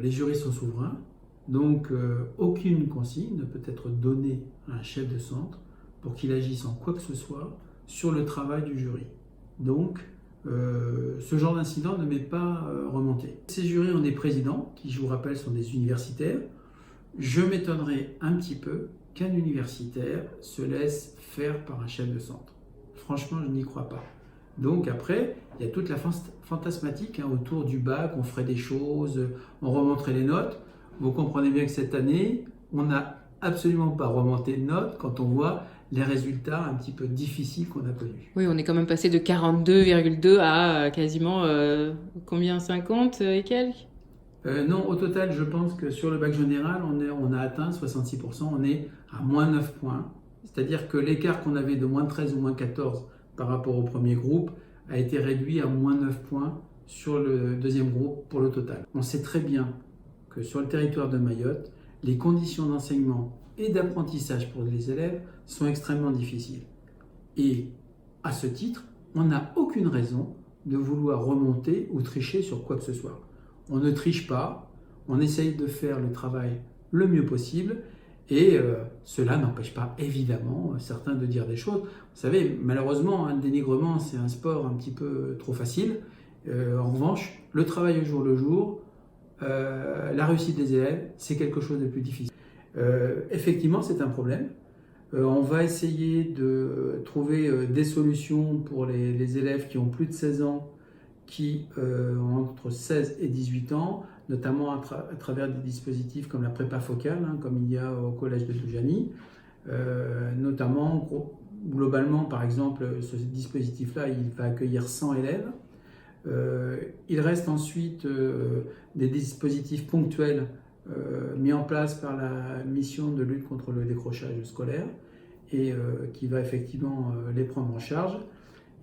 les jurys sont souverains, donc aucune consigne ne peut être donnée à un chef de centre pour qu'il agisse en quoi que ce soit sur le travail du jury. Donc, ce genre d'incident ne m'est pas remonté. Ces jurys ont des présidents, qui je vous rappelle sont des universitaires. Je m'étonnerais un petit peu qu'un universitaire se laisse faire par un chef de centre. Franchement, je n'y crois pas. Donc après, il y a toute la fantasmatique autour du bac, on ferait des choses, on remonterait les notes. Vous comprenez bien que cette année, on n'a absolument pas remonté de notes quand on voit les résultats un petit peu difficiles qu'on a connus. Oui, on est quand même passé de 42,2 à quasiment combien 50 et quelques? Non, au total, je pense que sur le bac général, on a atteint 66%, on est à moins 9 points. C'est-à-dire que l'écart qu'on avait de moins 13 ou moins 14 par rapport au premier groupe a été réduit à moins 9 points sur le deuxième groupe pour le total. On sait très bien que sur le territoire de Mayotte, les conditions d'enseignement et d'apprentissage pour les élèves sont extrêmement difficiles. Et à ce titre, on n'a aucune raison de vouloir remonter ou tricher sur quoi que ce soit. On ne triche pas, on essaye de faire le travail le mieux possible et cela n'empêche pas évidemment certains de dire des choses. Vous savez, malheureusement, le dénigrement, c'est un sport un petit peu trop facile. En revanche, le travail au jour le jour, la réussite des élèves, c'est quelque chose de plus difficile. Effectivement, c'est un problème. On va essayer de trouver des solutions pour les élèves qui ont plus de 16 ans, qui ont entre 16 et 18 ans, notamment à travers des dispositifs comme la prépa focale, comme il y a au collège de Toujani. Notamment, globalement, par exemple, ce dispositif-là, il va accueillir 100 élèves. Il reste ensuite des dispositifs ponctuels mis en place par la mission de lutte contre le décrochage scolaire et qui va effectivement les prendre en charge.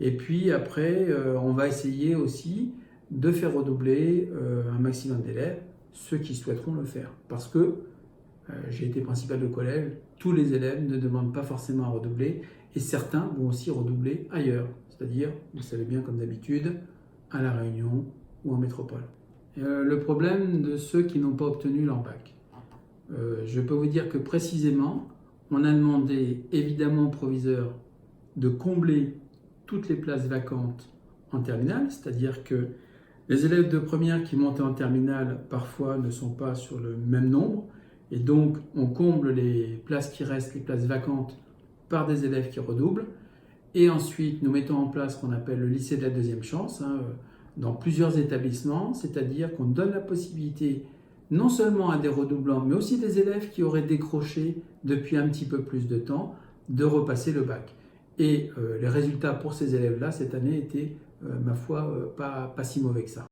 Et puis après, on va essayer aussi de faire redoubler un maximum d'élèves, ceux qui souhaiteront le faire. Parce que j'ai été principal de collège, tous les élèves ne demandent pas forcément à redoubler et certains vont aussi redoubler ailleurs. C'est-à-dire, vous savez bien comme d'habitude, à La Réunion ou en métropole. Le problème de ceux qui n'ont pas obtenu leur bac. Je peux vous dire que précisément, on a demandé évidemment au proviseur de combler toutes les places vacantes en terminale, c'est-à-dire que les élèves de première qui montent en terminale parfois ne sont pas sur le même nombre, et donc on comble les places qui restent, les places vacantes, par des élèves qui redoublent, et ensuite nous mettons en place ce qu'on appelle le lycée de la deuxième chance, dans plusieurs établissements, c'est-à-dire qu'on donne la possibilité non seulement à des redoublants, mais aussi des élèves qui auraient décroché depuis un petit peu plus de temps, de repasser le bac. Et les résultats pour ces élèves-là, cette année, étaient, ma foi, pas si mauvais que ça.